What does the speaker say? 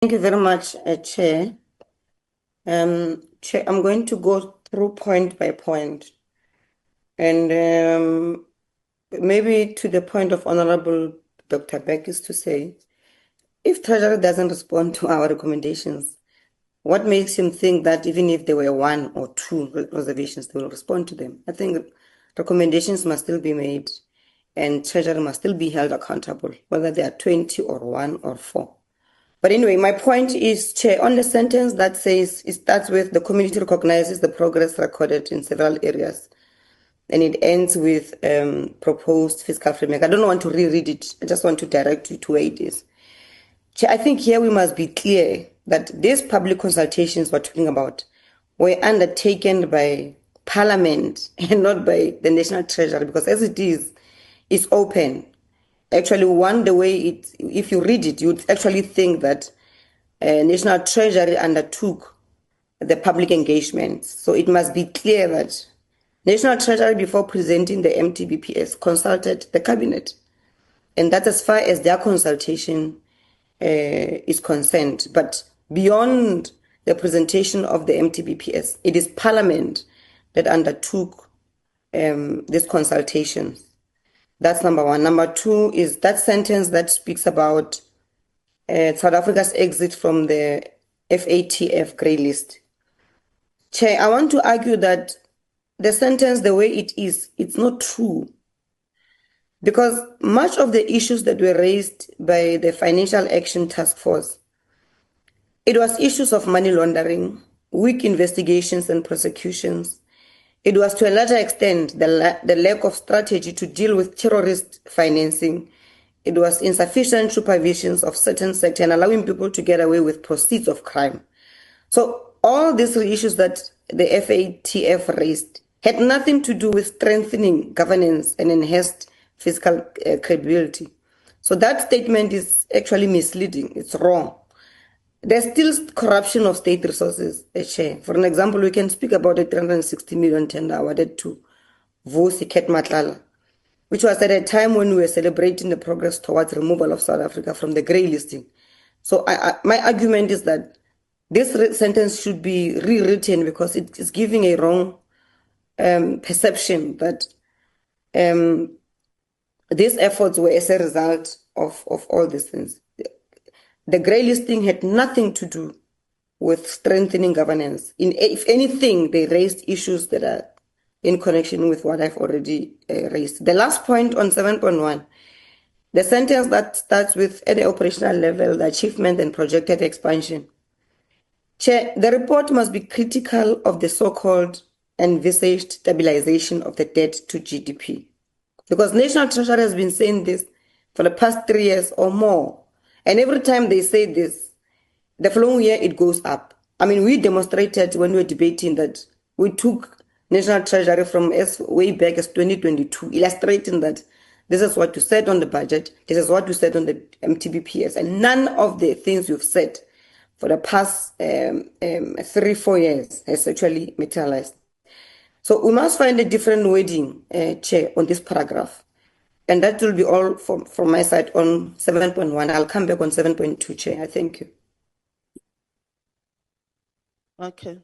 Thank you very much, Chair. Chair, I'm going to go through point by point. And maybe to the point of Honorable Dr. Beck is to say, if Treasury doesn't respond to our recommendations, what makes him think that even if there were one or two reservations, they will respond to them? I think recommendations must still be made and Treasury must still be held accountable, whether there are 20 or 1 or 4. But anyway, my point is, Chair, on the sentence that says it starts with the community recognizes the progress recorded in several areas, and it ends with proposed fiscal framework. I don't want to reread it. I just want to direct you to where it is. Chair, I think here we must be clear that these public consultations we're talking about were undertaken by Parliament and not by the National Treasury, because as it is, it's open. Actually, the way if you read it, you'd actually think that National Treasury undertook the public engagement. So it must be clear that National Treasury, before presenting the MTBPS, consulted the cabinet. And that's as far as their consultation is concerned. But beyond the presentation of the MTBPS, it is Parliament that undertook these consultations. That's number one. Number two is that sentence that speaks about South Africa's exit from the FATF grey list. Chair, I want to argue that the sentence, the way it is, it's not true. Because much of the issues that were raised by the Financial Action Task Force, it was issues of money laundering, weak investigations and prosecutions. It was to a larger extent the lack of strategy to deal with terrorist financing. It was insufficient supervisions of certain sectors and allowing people to get away with proceeds of crime. So all these issues that the FATF raised had nothing to do with strengthening governance and enhanced fiscal credibility. So that statement is actually misleading. It's wrong. There's still corruption of state resources, Chair. For an example, we can speak about a 360 million tender awarded to Cat Matlala, which was at a time when we were celebrating the progress towards removal of South Africa from the grey listing. So my argument is that this sentence should be rewritten because it is giving a wrong perception that these efforts were as a result of all these things. The grey listing had nothing to do with strengthening governance. If anything, they raised issues that are in connection with what I've already raised. The last point on 7.1, the sentence that starts with at the operational level, the achievement and projected expansion. Chair, the report must be critical of the so-called envisaged stabilization of the debt to GDP. Because National Treasury has been saying this for the past 3 years or more. And every time they say this, the following year it goes up. I mean, we demonstrated when we were debating that we took National Treasury from as way back as 2022, illustrating that this is what you said on the budget, this is what you said on the MTBPS, and none of the things you've said for the past 3-4 years has actually materialized. So we must find a different wording, Chair, on this paragraph. And that will be all from my side on 7.1. I'll come back on 7.2, Chair. I thank you. Okay.